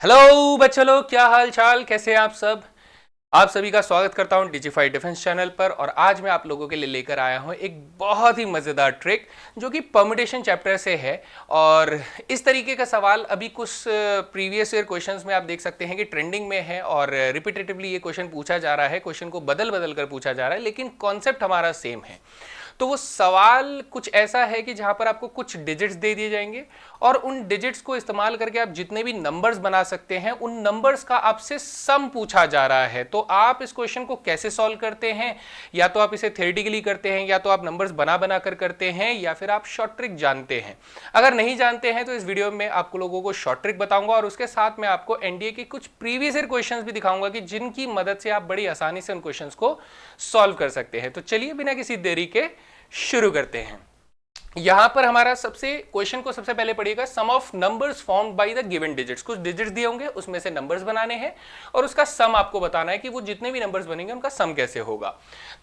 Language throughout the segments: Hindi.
हेलो बच्चों लोग, क्या हाल चाल, कैसे हैं आप सब। आप सभी का स्वागत करता हूं डिजिफाइड डिफेंस चैनल पर। और आज मैं आप लोगों के लिए लेकर आया हूं एक बहुत ही मज़ेदार ट्रिक जो कि परम्यूटेशन चैप्टर से है। और इस तरीके का सवाल अभी कुछ प्रीवियस ईयर क्वेश्चंस में आप देख सकते हैं कि ट्रेंडिंग में है और रिपीटेटिवली ये क्वेश्चन पूछा जा रहा है। क्वेश्चन को बदल बदल कर पूछा जा रहा है, लेकिन कॉन्सेप्ट हमारा सेम है। तो वो सवाल कुछ ऐसा है कि जहां पर आपको कुछ डिजिट्स दे दिए जाएंगे और उन डिजिट्स को इस्तेमाल करके आप जितने भी नंबर्स बना सकते हैं, उन नंबर्स का आपसे सम पूछा जा रहा है। तो आप इस क्वेश्चन को कैसे सॉल्व करते हैं, या तो आप इसे थ्योरेटिकली करते हैं, या तो आप नंबर्स बना बना कर करते हैं, या फिर आप शॉर्ट ट्रिक जानते हैं। अगर नहीं जानते हैं तो इस वीडियो में आपको लोगों को शॉर्ट ट्रिक बताऊंगा और उसके साथ में आपको एनडीए के कुछ प्रीवियस ईयर क्वेश्चंस भी दिखाऊंगा कि जिनकी मदद से आप बड़ी आसानी से उन क्वेश्चंस को सॉल्व कर सकते हैं। तो चलिए बिना किसी देरी के शुरू करते हैं। यहां पर हमारा क्वेश्चन को सबसे पहले पढ़िएगा। Sum of numbers formed by the given digits. कुछ डिजिट्स दिए होंगे, उसमें से नंबर्स बनाने हैं और उसका सम आपको बताना है कि वो जितने भी नंबर्स बनेंगे उनका सम कैसे होगा।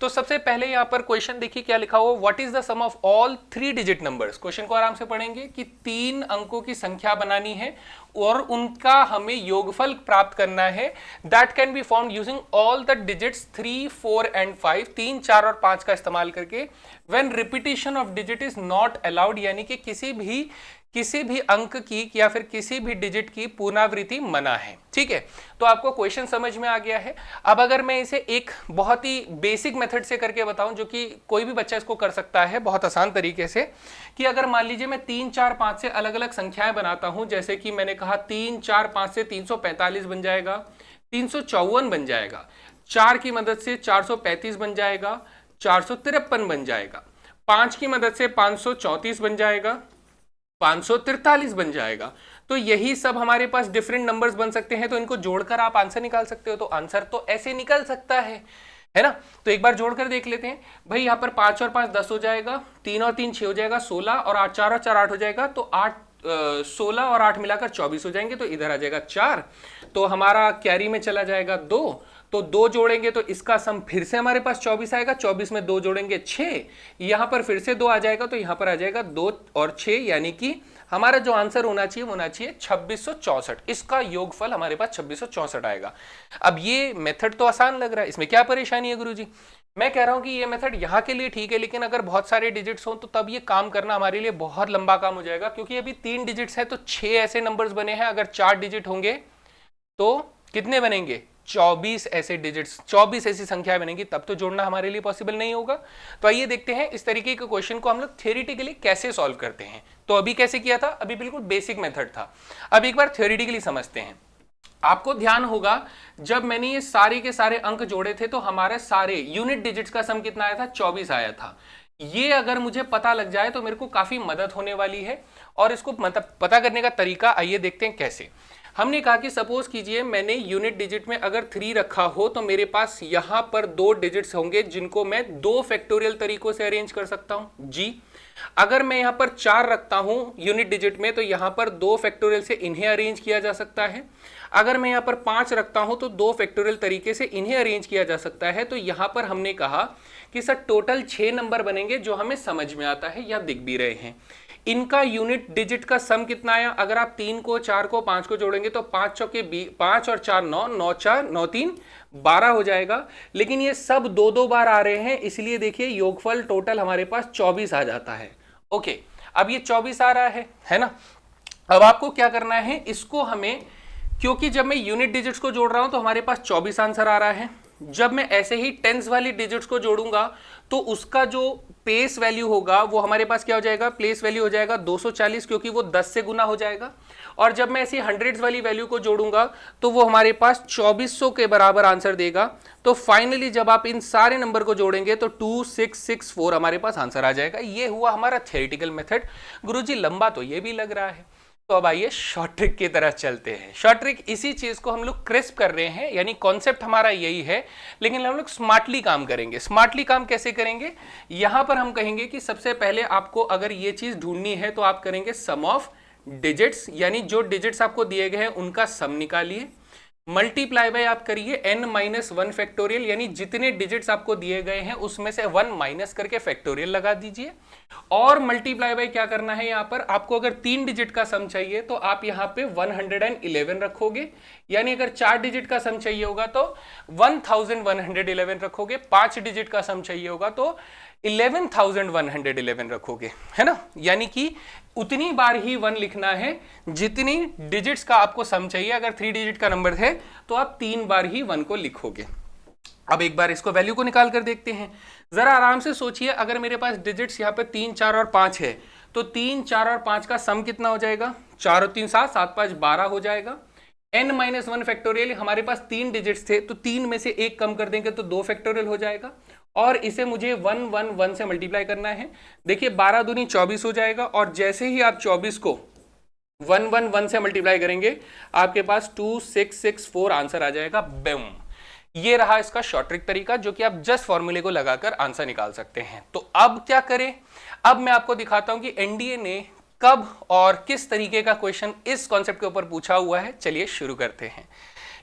तो सबसे पहले यहां पर क्वेश्चन देखिए क्या लिखा हुआ, what is the sum of all 3 digit numbers. Question को आराम से पढ़ेंगे कि 3 अंकों की संख्या बनानी है और उनका हमें योगफल प्राप्त करना है। That can be found using all the digits 3, 4 and 5। 3, 4 और 5 का इस्तेमाल करके। When repetition of digit is not allowed, यानी कि किसी भी अंक की या फिर किसी भी डिजिट की पुनरावृत्ति मना है। ठीक है, तो आपको क्वेश्चन समझ में आ गया है। अब अगर मैं इसे एक बहुत ही बेसिक मेथड से करके बताऊं, जो कि कोई भी बच्चा इसको कर सकता है बहुत आसान तरीके से, कि अगर मान लीजिए मैं 3, 4, 5 से अलग अलग संख्याएं बनाता हूं, जैसे कि मैंने कहा 3, 4, 5 से 345 बन जाएगा, 354 बन जाएगा, 4 की मदद से 435 बन जाएगा, 453 बन जाएगा, 5 की मदद से 534 बन जाएगा, 543 बन जाएगा। तो यही सब हमारे पास डिफरेंट नंबर्स बन सकते हैं। तो इनको जोड़कर आप आंसर निकाल सकते हो। तो आंसर तो ऐसे निकल सकता है ना। तो एक बार जोड़कर देख लेते हैं भाई। यहाँ पर 5 और 5 10 हो जाएगा, 3 और 3 6 हो जाएगा 16, और 8 4 और 4 8 हो जाएगा। तो 16 और 8 मिलाकर 24 हो जाएंगे। तो इधर आ जाएगा 4, तो हमारा कैरी में चला जाएगा 2। तो 2 जोड़ेंगे तो इसका सम फिर से हमारे पास 24 आएगा। 24 में 2 जोड़ेंगे 6, यहां पर फिर से 2 आ जाएगा। तो यहां पर आ जाएगा 2 और 6, यानी कि हमारा जो आंसर होना चाहिए 2664। इसका योगफल हमारे पास 2664 आएगा। अब ये मेथड तो आसान लग रहा है, इसमें क्या परेशानी है गुरुजी। मैं कह रहा हूं कि ये मेथड यहां के लिए ठीक है, लेकिन अगर बहुत सारे डिजिट्स हो तो तब ये काम करना हमारे लिए बहुत लंबा काम हो जाएगा। क्योंकि अभी 3 डिजिट्स है तो 6 ऐसे नंबर्स बने हैं। अगर 4 डिजिट होंगे तो कितने बनेंगे, 24 ऐसे डिजिट्स, 24 ऐसी संख्याएं बनेंगी, तब तो जोड़ना हमारे लिए पॉसिबल नहीं होगा। तो आइए देखते हैं इस तरीके के क्वेश्चन को हम लोग थ्योरेटिकली कैसे सॉल्व करते हैं। तो अभी कैसे किया था, अभी बिल्कुल बेसिक मेथड था। अब एक बार थ्योरेटिकली समझते हैं। आपको ध्यान होगा जब मैंने ये सारे के सारे अंक जोड़े थे तो हमारे सारे यूनिट डिजिट्स का सम कितना आया था, 24 आया था। ये अगर मुझे पता लग जाए तो मेरे को काफी मदद होने वाली है। और इसको मतलब पता करने का तरीका आइए देखते हैं कैसे। हमने कहा कि सपोज कीजिए मैंने यूनिट डिजिट में अगर 3 रखा हो तो मेरे पास यहां पर 2 डिजिट्स होंगे जिनको मैं 2 फैक्टोरियल तरीकों से अरेंज कर सकता हूं जी। अगर मैं यहां पर 4 रखता हूं यूनिट डिजिट में तो यहां पर 2 फैक्टोरियल से इन्हें अरेंज किया जा सकता है। अगर मैं यहां पर 5 रखता हूं तो 2 फैक्टोरियल तरीके से इन्हें अरेंज किया जा सकता है। तो यहां पर हमने कहा कि सर टोटल 6 नंबर बनेंगे जो हमें समझ में आता है या दिख भी रहे हैं। इनका यूनिट डिजिट का सम कितना आया, अगर आप 3 को 4 को 5 को जोड़ेंगे तो 5 चौके 5 और 4 9, 9 4 9 3 12 हो जाएगा। लेकिन ये सब 2 बार आ रहे हैं, इसलिए देखिए योगफल टोटल हमारे पास 24 आ जाता है। ओके, अब ये 24 आ रहा है ना। अब आपको क्या करना है, इसको हमें, क्योंकि जब मैं यूनिट डिजिट्स को जोड़ रहा हूं तो हमारे पास 24 आंसर आ रहा है। जब मैं ऐसे ही टेंस वाली डिजिट्स को जोड़ूंगा तो उसका जो प्लेस वैल्यू होगा वो हमारे पास क्या हो जाएगा, प्लेस वैल्यू हो जाएगा 240, क्योंकि वो 10 से गुना हो जाएगा। और जब मैं ऐसी हंड्रेड्स वाली वैल्यू को जोड़ूंगा तो वो हमारे पास 2400 के बराबर आंसर देगा। तो फाइनली जब आप इन सारे नंबर को जोड़ेंगे तो 2664 हमारे पास आंसर आ जाएगा। ये हुआ हमारा थ्योरेटिकल मेथड। गुरुजी लंबा तो ये भी लग रहा है। तो अब आइए शॉर्ट ट्रिक की तरह चलते हैं। शॉर्ट ट्रिक इसी चीज को हम लोग क्रिस्प कर रहे हैं, यानी कॉन्सेप्ट हमारा यही है, लेकिन हम लोग स्मार्टली काम करेंगे। स्मार्टली काम कैसे करेंगे, यहां पर हम कहेंगे कि सबसे पहले आपको अगर ये चीज ढूंढनी है तो आप करेंगे सम ऑफ डिजिट्स, यानी जो डिजिट्स आपको दिए गए हैं उनका सम निकालिए। मल्टीप्लाई बाय आप करिए n माइनस 1 फैक्टोरियल, यानी जितने डिजिट्स आपको दिए गए हैं उसमें से 1 माइनस करके फैक्टोरियल लगा दीजिए। और मल्टीप्लाई बाय क्या करना है, यहां पर आपको अगर 3 डिजिट का सम चाहिए तो आप यहां पे 111 रखोगे, यानी अगर 4 डिजिट का सम चाहिए होगा तो 1111 रखोगे, 5 डिजिट का सम चाहिए होगा तो 1111 रखोगे, है ना। यानी कि उतनी बार ही 1 लिखना है जितनी डिजिट्स का आपको सम चाहिए। अगर 3 डिजिट का नंबर है तो आप 3 बार ही 1 को लिखोगे। अब एक बार इसको वैल्यू को निकाल कर देखते हैं। जरा आराम से सोचिए, अगर मेरे पास डिजिट्स यहाँ पे 3, 4 और 5 है तो 3, 4 और 5 का सम कितना हो जाएगा, 4 और 3 7, 7 5 12 हो जाएगा। n माइनस 1 फैक्टोरियल, हमारे पास 3 डिजिट्स थे तो 3 में से 1 कम कर देंगे तो 2 फैक्टोरियल हो जाएगा, और इसे मुझे 1 1 1 से मल्टीप्लाई करना है। देखिए 12 दूनी 24 हो जाएगा, और जैसे ही आप 24 को 1 1 1 से मल्टीप्लाई करेंगे आपके पास 2664 आंसर आ जाएगा। बम, ये रहा इसका शॉर्ट ट्रिक तरीका, जो कि आप जस्ट फॉर्मूले को लगाकर आंसर निकाल सकते हैं। तो अब क्या करें, अब मैं आपको दिखाता हूं कि एनडीए ने कब और किस तरीके का क्वेश्चन इस कॉन्सेप्ट के ऊपर पूछा हुआ है। चलिए शुरू करते हैं।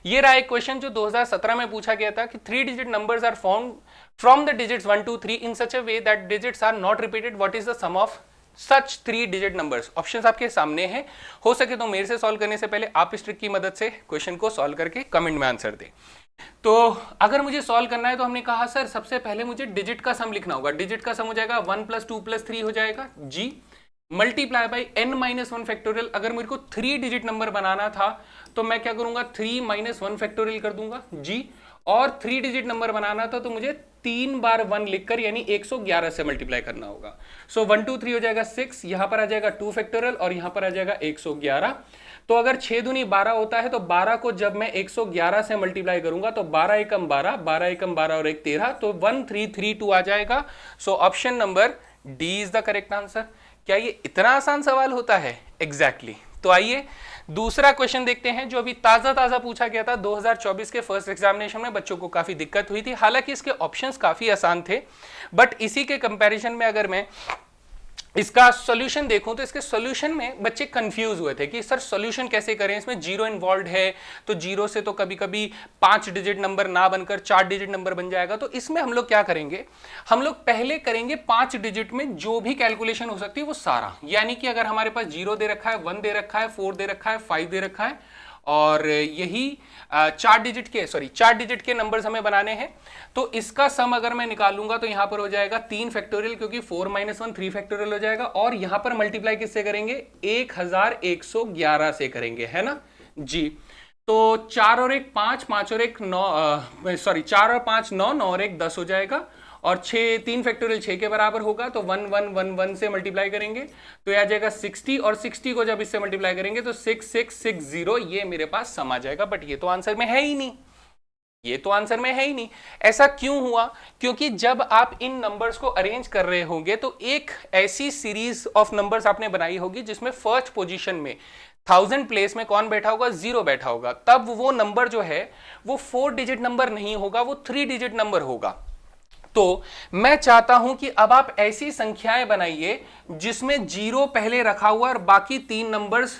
ये रहा एक क्वेश्चन जो 2017 में पूछा गया था कि 3 digit numbers are found from the digits 1 2 3 in such a way that digits are not repeated, what is the sum of such 3 digit numbers. Options आपके सामने हैं, हो सके तो मेरे से सॉल्व करने से पहले आप इस ट्रिक की मदद से क्वेश्चन को सॉल्व करके कमेंट में आंसर दें। तो अगर मुझे सॉल्व करना है तो हमने कहा सर सबसे पहले मुझे डिजिट का सम लिखना होगा। डिजिट का सम हो जाएगा 1 + 2 + 3 हो जाएगा जी, multiply by n minus 1 factorial. अगर मेरे को 3 डिजिट नंबर बनाना था तो मैं क्या करूंगा, 3 - 1 फैक्टोरियल कर दूंगा जी, और 3 डिजिट नंबर बनाना था तो मुझे 3 बार 1 लिखकर यानी 111 से मल्टीप्लाई करना होगा। सो 1 2 3 हो जाएगा 6, यहां पर आ जाएगा 2 फैक्टोरियल और यहां पर आ जाएगा 111। तो अगर 6 दूनी 12 होता है तो 12 को जब मैं 111 से मल्टीप्लाई करूंगा तो 12 एकम 12, 12 एकम 12 और 1 13, तो 1332 आ जाएगा। So option number D is the correct answer. क्या ये इतना आसान सवाल होता है? एग्जैक्टली। तो आइए दूसरा क्वेश्चन देखते हैं, जो अभी ताजा पूछा गया था 2024 के फर्स्ट एग्जामिनेशन में। बच्चों को काफी दिक्कत हुई थी, हालांकि इसके ऑप्शंस काफी आसान थे, बट इसी के कंपैरिजन में अगर मैं इसका सॉल्यूशन देखूं तो इसके सॉल्यूशन में बच्चे कंफ्यूज हुए थे कि सर सॉल्यूशन कैसे करें, इसमें जीरो इन्वॉल्व है, तो जीरो से तो कभी कभी 5 डिजिट नंबर ना बनकर 4 डिजिट नंबर बन जाएगा। तो इसमें हम लोग क्या करेंगे, हम लोग पहले करेंगे 5 डिजिट में जो भी कैलकुलेशन हो सकती है वो सारा, यानी कि अगर हमारे पास 0 दे रखा है, 1 दे रखा है, 4 दे रखा है, 5 दे रखा है, और यही 4 डिजिट के नंबर्स हमें बनाने हैं। तो इसका सम अगर मैं निकालूंगा तो यहां पर हो जाएगा 3 फैक्टोरियल, क्योंकि 4 - 1 3 फैक्टोरियल हो जाएगा, और यहां पर मल्टीप्लाई किससे करेंगे, 1111 से करेंगे, है ना जी। तो 4 और 1 5, 5 और 1 9, 4 और 5 9, 9 और 1 10 हो जाएगा, और 3 फैक्टोरियल 6 के बराबर होगा, तो 1 1 1 1 से मल्टीप्लाई करेंगे तो यह आ जाएगा 60, और 60 को जब इससे मल्टीप्लाई करेंगे तो 6660, ये मेरे पास सम आ जाएगा। बट ये तो आंसर में है ही नहीं, ये तो आंसर में है ही नहीं। ऐसा क्यों हुआ? क्योंकि जब आप इन नंबर्स को अरेंज कर रहे होंगे तो एक ऐसी सीरीज ऑफ नंबर्स आपने बनाई होगी जिसमें फर्स्ट पोजीशन में 1000 प्लेस में कौन बैठा होगा, 0 बैठा होगा। तब वो नंबर जो है वो 4 डिजिट नंबर नहीं होगा, वो 3 डिजिट नंबर होगा। तो मैं चाहता हूं कि अब आप ऐसी संख्याएं बनाइए जिसमें 0 पहले रखा हुआ और बाकी 3 नंबर्स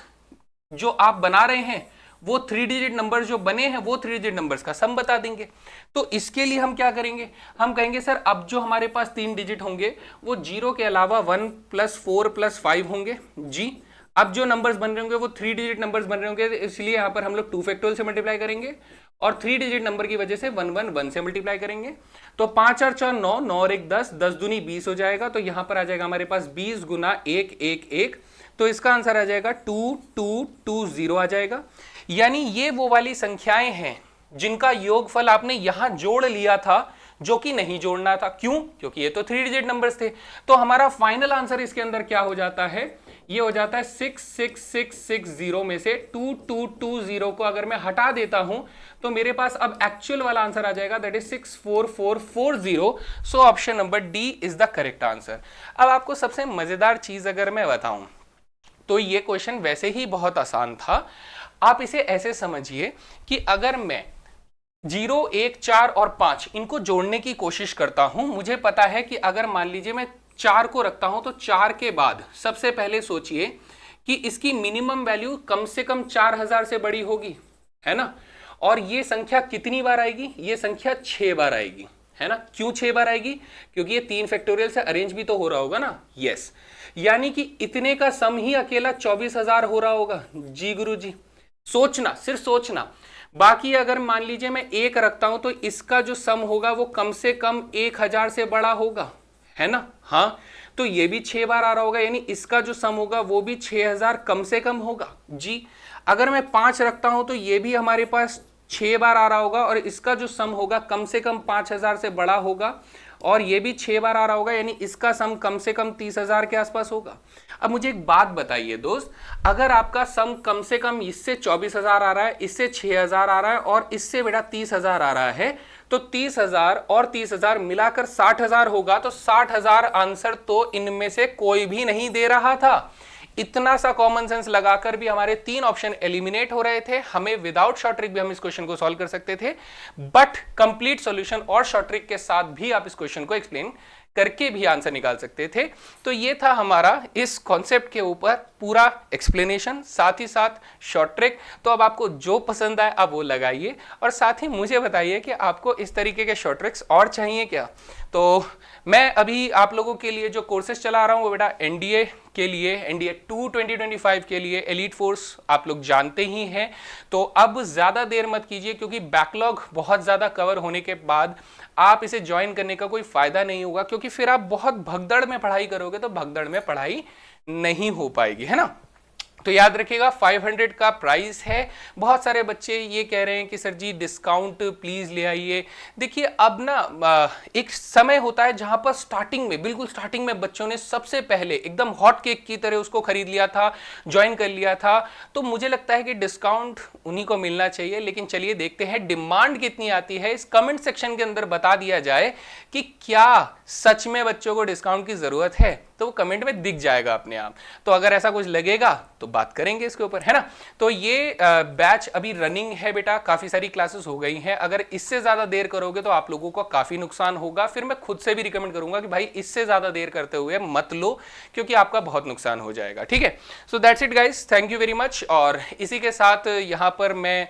जो आप बना रहे हैं वो 3 डिजिट नंबर जो बने हैं वो 3 डिजिट नंबर्स का सम बता देंगे। तो इसके लिए हम क्या करेंगे, हम कहेंगे सर अब जो हमारे पास 3 डिजिट होंगे वो 0 के अलावा 1 + 4 + 5 होंगे जी। अब जो नंबर्स बन रहे होंगे वो 3 डिजिट नंबर्स बन रहे होंगे, इसलिए यहां पर हम लोग 2 फैक्टोरियल से मल्टीप्लाई करेंगे, और 3 डिजिट नंबर की वजह से 1 1 1 से मल्टीप्लाई करेंगे। तो 5 और 4 9, 9 और 1 10, 10 दूनी 20 हो जाएगा। तो यहां पर आ जाएगा हमारे पास 20 गुना 1 1 1, तो इसका आंसर आ जाएगा 2220 आ जाएगा। यानी ये वो वाली संख्याएं हैं जिनका योगफल आपने यहां जोड़ लिया था जो कि नहीं जोड़ना था। क्यों? क्योंकि ये तो 3 डिजिट नंबर्स थे। तो हमारा फाइनल आंसर इसके अंदर क्या हो जाता है, ये हो जाता है 66660 में से 2220 को अगर मैं हटा देता हूं तो मेरे पास अब एक्चुअल वाला आंसर आ जाएगा, that is 64440। So option number D is the correct answer. अब आपको सबसे मजेदार चीज अगर मैं बताऊं तो ये क्वेश्चन वैसे ही बहुत आसान था। आप इसे ऐसे समझिए कि अगर मैं 0 1 4 और 5 इनको जोड़ने की कोशिश करता हूं, मुझे पता है कि अगर मान लीजिए मैं 4 को रखता हूं तो 4 के बाद सबसे पहले सोचिए कि इसकी मिनिमम वैल्यू कम से कम 4000 से बड़ी होगी, है ना। और ये संख्या कितनी बार आएगी, ये संख्या 6 बार आएगी, है ना। क्यों 6 बार आएगी, क्योंकि ये 3 फैक्टोरियल से अरेंज भी तो हो रहा होगा ना, यस। यानी कि इतने का सम ही अकेला 24,000 हो रहा होगा। जी गुरुजी, सोचना, सिर्फ सोचना। बाकी अगर मान लीजिए मैं 1 रखता हूं तो इसका जो सम होगा वो कम से कम 1000 से बड़ा होगा, है ना। हाँ, तो ये भी 6 बार आ रहा होगा, यानी इसका जो सम होगा वो भी 6000 कम से कम होगा। जी, अगर मैं 5 रखता हूं तो ये भी हमारे पास 6 बार आ रहा होगा और इसका जो सम होगा कम से कम 5000 से बड़ा होगा, और ये भी 6 बार आ रहा होगा, यानी इसका सम कम से कम 30,000 के आसपास होगा। अब मुझे एक बात बताइए दोस्त, अगर आपका सम कम से कम इससे 24,000 आ रहा है, इससे 6,000 आ रहा है और इससे बेटा 30,000 आ रहा है, तो 30,000 और 30,000 मिलाकर 60,000 होगा। तो 60,000 आंसर तो इनमें से कोई भी नहीं दे रहा था। इतना सा कॉमन सेंस लगाकर भी हमारे 3 ऑप्शन एलिमिनेट हो रहे थे। हमें विदाउट शॉर्ट ट्रिक भी हम इस क्वेश्चन को सॉल्व कर सकते थे, बट कंप्लीट सॉल्यूशन और शॉर्ट ट्रिक के साथ भी आप इस क्वेश्चन को एक्सप्लेन करके भी आंसर निकाल सकते थे। तो ये था हमारा इस कॉन्सेप्ट के ऊपर पूरा एक्सप्लेनेशन, साथ ही साथ शॉर्ट ट्रिक। तो अब आपको जो पसंद आए आप वो लगाइए, और साथ ही मुझे बताइए कि आपको इस तरीके के शॉर्ट ट्रिक्स और चाहिए क्या। तो मैं अभी आप लोगों के लिए जो कोर्सेज चला रहा हूँ वो बेटा एनडीए के लिए, एनडीए 2 2025 के लिए, एलीट फोर्स आप लोग जानते ही हैं। तो अब ज़्यादा देर मत कीजिए, क्योंकि बैकलॉग बहुत ज़्यादा कवर होने के बाद आप इसे ज्वाइन करने का कोई फ़ायदा नहीं होगा, क्योंकि फिर आप बहुत भगदड़ में पढ़ाई करोगे तो भगदड़ में पढ़ाई नहीं हो पाएगी, है ना। तो याद रखिएगा 500 का प्राइस है। बहुत सारे बच्चे ये कह रहे हैं कि सर जी डिस्काउंट प्लीज ले आइए। देखिए अब ना एक समय होता है जहां पर स्टार्टिंग में, बिल्कुल स्टार्टिंग में बच्चों ने सबसे पहले एकदम हॉट केक की तरह उसको खरीद लिया था, ज्वाइन कर लिया था। तो मुझे लगता है कि डिस्काउंट उन्हीं को मिलना चाहिए। लेकिन चलिए देखते हैं डिमांड कितनी आती है। इस कमेंट सेक्शन के अंदर बता दिया जाए कि क्या सच में बच्चों को डिस्काउंट की जरूरत है, तो वो कमेंट में दिख जाएगा अपने आप। तो अगर ऐसा कुछ लगेगा तो बात करेंगे इसके ऊपर, है ना। तो ये बैच अभी रनिंग है बेटा, काफी सारी क्लासेस हो गई हैं। अगर इससे ज्यादा देर करोगे तो आप लोगों को काफी नुकसान होगा। फिर मैं खुद से भी रिकमेंड करूंगा कि भाई इससे ज्यादा देर करते हुए मत लो, क्योंकि आपका बहुत नुकसान हो जाएगा, ठीक है। So that's it guys, thank you very much. और इसी के साथ यहाँ पर मैं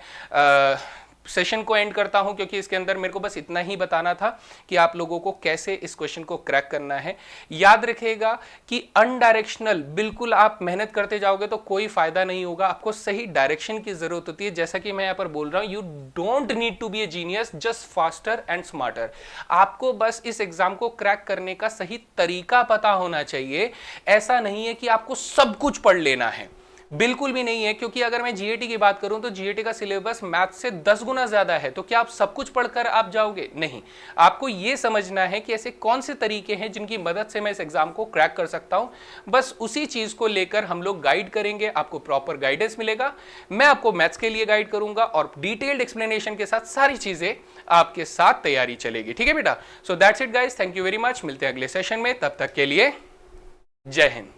सेशन को एंड करता हूं, क्योंकि इसके अंदर मेरे को बस इतना ही बताना था कि आप लोगों को कैसे इस क्वेश्चन को क्रैक करना है। याद रखिएगा कि अनडायरेक्शनल बिल्कुल आप मेहनत करते जाओगे तो कोई फायदा नहीं होगा। आपको सही डायरेक्शन की जरूरत होती है। जैसा कि मैं यहाँ पर बोल रहा हूँ, you don't need to be a genius, just faster and smarter. आपको बस इस एग्जाम को क्रैक करने का सही तरीका पता होना चाहिए। ऐसा नहीं है कि आपको सब कुछ पढ़ लेना है, बिल्कुल भी नहीं है। क्योंकि अगर मैं जीएटी की बात करूं तो जीएटी का सिलेबस मैथ से 10 गुना ज्यादा है। तो क्या आप सब कुछ पढ़कर आप जाओगे? नहीं। आपको यह समझना है कि ऐसे कौन से तरीके हैं जिनकी मदद से मैं इस एग्जाम को क्रैक कर सकता हूं। बस उसी चीज को लेकर हम लोग गाइड करेंगे, आपको प्रॉपर गाइडेंस मिलेगा। मैं आपको मैथ्स के लिए गाइड करूंगा और डिटेल्ड एक्सप्लेनेशन के साथ सारी चीजें आपके साथ तैयारी चलेगी, ठीक है बेटा। So that's it guys, thank you very much. मिलते हैं अगले सेशन में, तब तक के लिए जय हिंद।